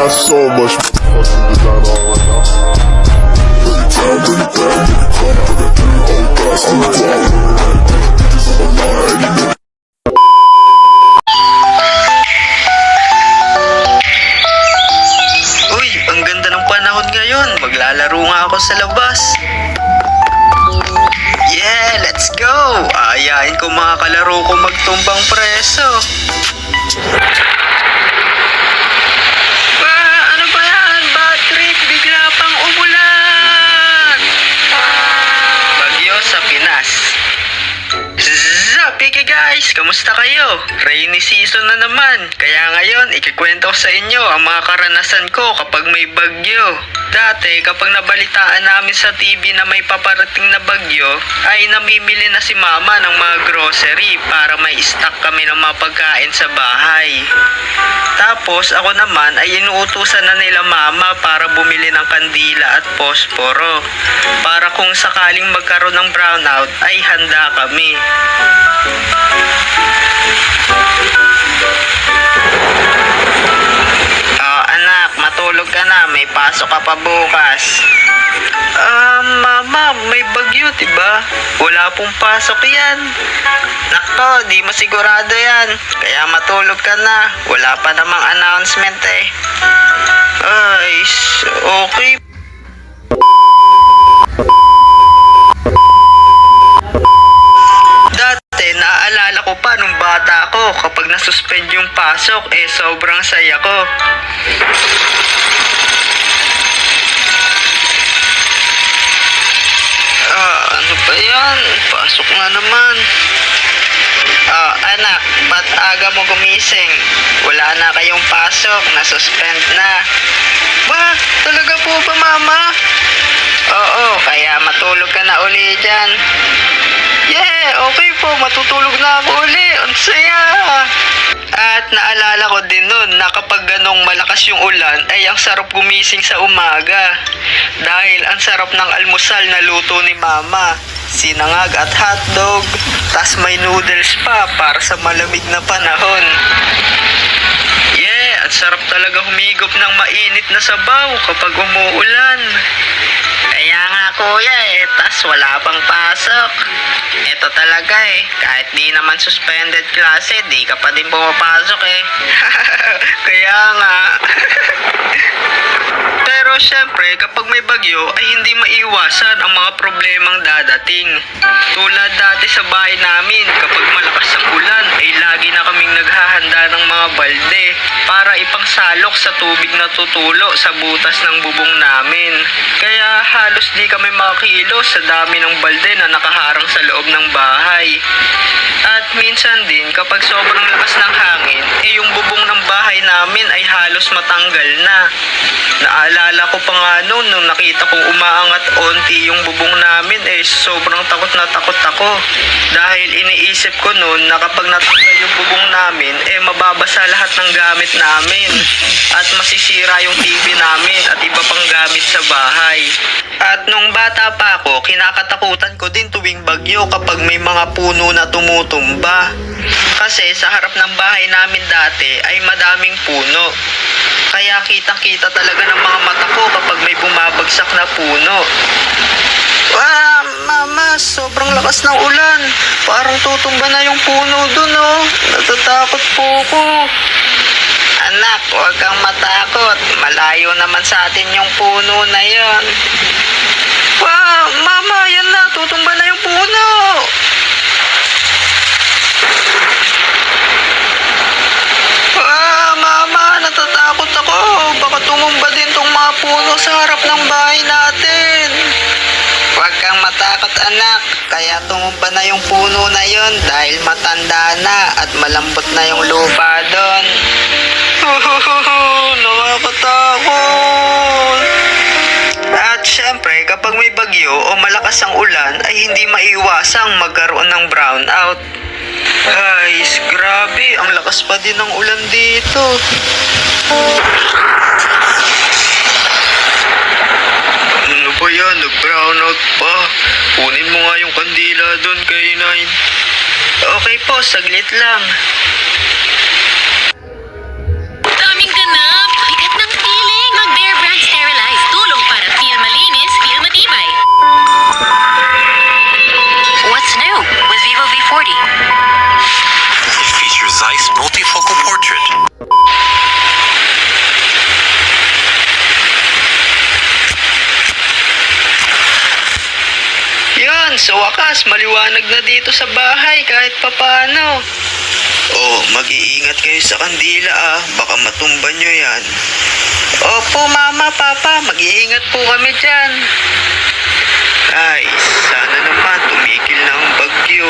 got so much fucking design on right now. Bring it down, bring it down, bring it down. I got 3 whole guys to the Uy, ang ganda ng panahon ngayon. Maglalaro nga ako sa labas. Yeah, let's go! Aayain ko mga kalaro ko magtumbang preso. Ano ba yan? Bad trip, bigla pang umulan! Bagyo sa Pinas. Piki guys, kamusta kayo? Rainy season na naman. Kaya ngayon, ikikwento ko sa inyo ang mga karanasan ko kapag may bagyo. Dati, kapag nabalitaan namin sa TV na may paparating na bagyo, ay namimili na si mama ng mga grocery para may stock kami ng mga pagkain sa bahay. Tapos, ako naman ay inuutusan na nila mama para bumili ng kandila at posporo. Para kung sakaling magkaroon ng brownout, ay handa kami. Anak, matulog ka na. May pasok ka pa bukas. Mama, may bagyo, diba? Wala pong pasok yan. Nako, di masigurado yan. Kaya matulog ka na. Wala pa namang announcement eh. Ay, okay. Dati, naaalala ko pa nung bata ko, kapag nasuspend yung pasok, sobrang saya ko. Ano ba yan? Pasok nga naman. Anak, ba't aga mo gumising? Wala na kayong pasok, nasuspend na. Ba? Talaga po ba, mama? Oo, kaya matulog ka na uli dyan. Yeah, okay po, matutulog na ako uli. Ang saya. At naalala ko din nun na kapag ganong malakas yung ulan ay ang sarap gumising sa umaga. Dahil ang sarap ng almusal na luto ni mama. Sinangag at hotdog. Tas may noodles pa para sa malamig na panahon. Yeah, at sarap talaga humigop ng mainit na sabaw kapag umuulan. Kaya nga kuya tas wala pang pasok. Ito talaga kahit di naman suspended klase, di ka pa din pumapasok Kaya nga. Pero syempre, kapag may bagyo ay hindi maiwasan ang mga problemang dadating. Tulad dati sa bahay namin, kapag malakas ang ulan ay lagi na kaming naghahanda ng mga balde para ipangsalok sa tubig na tutulo sa butas ng bubong namin. Kaya halos di kami makakilos sa dami ng balde na nakaharang sa loob ng bahay. At minsan din kapag sobrang lakas ng hangin, yung bubong ng bahay namin ay halos matanggal na. Naalala ko pa nga noon nung nakita kong umaangat onti yung bubong namin sobrang takot na takot ako. Dahil iniisip ko noon na kapag natanggal yung bubong namin mababasa lahat ng gamit namin. At masisira yung TV namin at iba pang gamit sa bahay. At nung bata pa ako, kinakatakutan ko din tuwing bagyo kapag may mga puno na tumutumba. Kasi sa harap ng bahay namin dati ay madaming puno. Kaya kitang-kita talaga ng mga mata ko kapag may bumabagsak na puno. Mama, sobrang lakas ng ulan. Parang tutumba na yung puno dun, Natatakot po ko. Anak, huwag kang matakot. Malayo naman sa atin yung puno na yon. Mama, yan na. Tutumba na yung puno. Mama, natatakot ako. Baka tumumba din tong mga puno sa harap ng bahay natin. Huwag kang matakot anak, kaya tumumba na yung puno na yon dahil matanda na at malambot na yung lupa doon. Nakakatakot. At syempre, kapag may bagyo o malakas ang ulan ay hindi maiwasang magkaroon ng brownout. Guys, grabe, ang lakas pa din ng ulan dito. Ano ba yan? Nag-brownout pa. Kunin mo nga yung kandila doon kay Nine. Okay po, saglit lang. Daming ganap. Bigat ng pila. Zeiss multifocal portrait. Yun, sa wakas, maliwanag na dito sa bahay kahit papano. Oh, mag-iingat kayo sa kandila baka matumba nyo yan. Opo, mama, papa, mag-iingat po kami dyan. Ay, sana naman tumigil na ang bagyo.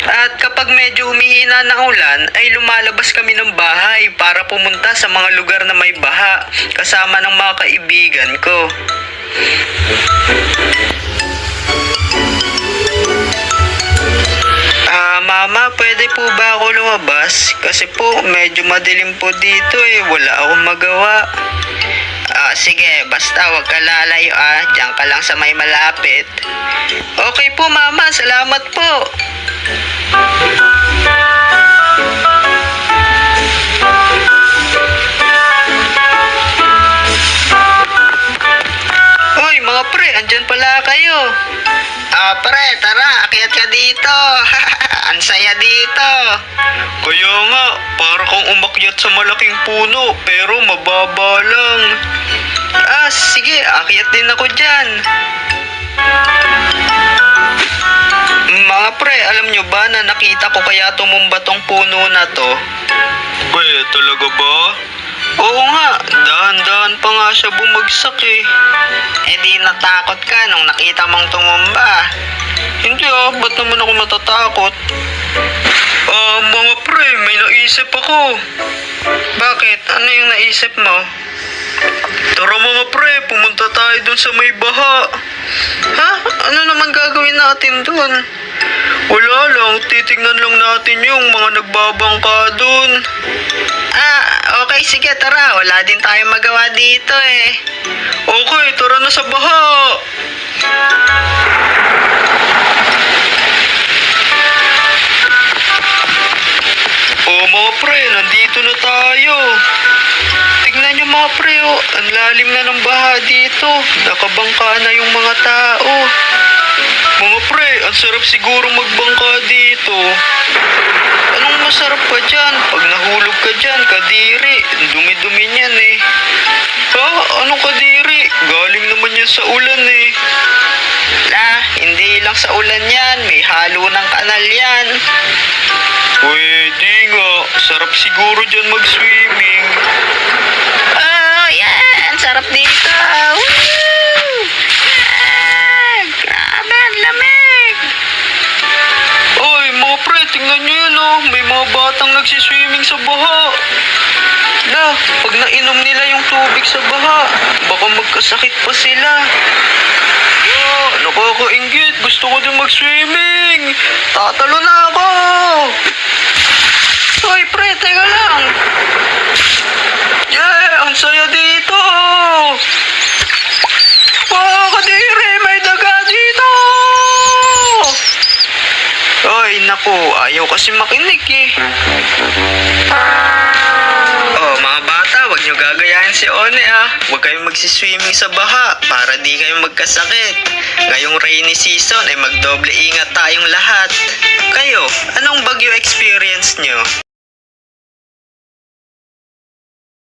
At kapag medyo humihina ng ulan, ay lumalabas kami ng bahay para pumunta sa mga lugar na may baha kasama ng mga kaibigan ko. Mama, pwede po ba ako lumabas? Kasi po, medyo madilim po dito wala akong magawa. Sige, basta wag ka lalayo Diyan ka lang sa may malapit. Okay po, mama, salamat po. Hoy, mga pre, andyan pala kayo. Pre, tara, akyat ka dito. Ang saya dito. Kaya nga, para kang umakyat sa malaking puno, pero mababa lang. Sige, akyat din ako dyan. Mga pre, alam nyo ba na nakita ko kaya tumumba tong puno na to? Talaga ba? Oo nga, dahan-dahan pa nga siya bumagsak di natakot ka nung nakita mong tumumba? Hindi ba't naman ako matatakot? Mga pre, may naisip ako. Bakit? Ano yung naisip mo? Tara mga pre, pumunta tayo dun sa may baha. Ano naman gagawin natin dun? Wala lang, titignan lang natin yung mga nagbabangka dun. Okay, sige, tara. Wala din tayo magawa dito Okay, tara na sa baha. Mga pre, nandito na tayo. Tignan nyo mga pre, ang lalim na ng baha dito. Nakabangka na yung mga tao. Mga pre, ang sarap siguro magbangka dito. Anong masarap pa dyan? Pag nahulog ka dyan, kadiri. Dumi-dumi niyan Anong kadiri? Galing naman yan sa ulan hindi lang sa ulan yan. May halo ng kanal yan. Pwede nga. Sarap siguro dyan mag-swimming. Yan. Sarap dito. Woo! Grabe, ang lamig. Oy, mga pre, tingnan nyo yan May mga batang nagsiswimming sa baha. Pag nainom nila yung tubig sa baha, baka magkasakit pa sila. Nakakainggit. Gusto ko din mag-swimming. Tatalo na ako. Hoy, pre, teka lang. Ang saya dito. Kadiri, may daga dito. Naku, ayaw kasi makinig mga bata, wag nyo gagayahin si One Huwag kayong magsiswimming sa baha para di kayo magkasakit. Ngayong rainy season ay magdoble ingat tayong lahat. Kayo, anong bagyo experience nyo?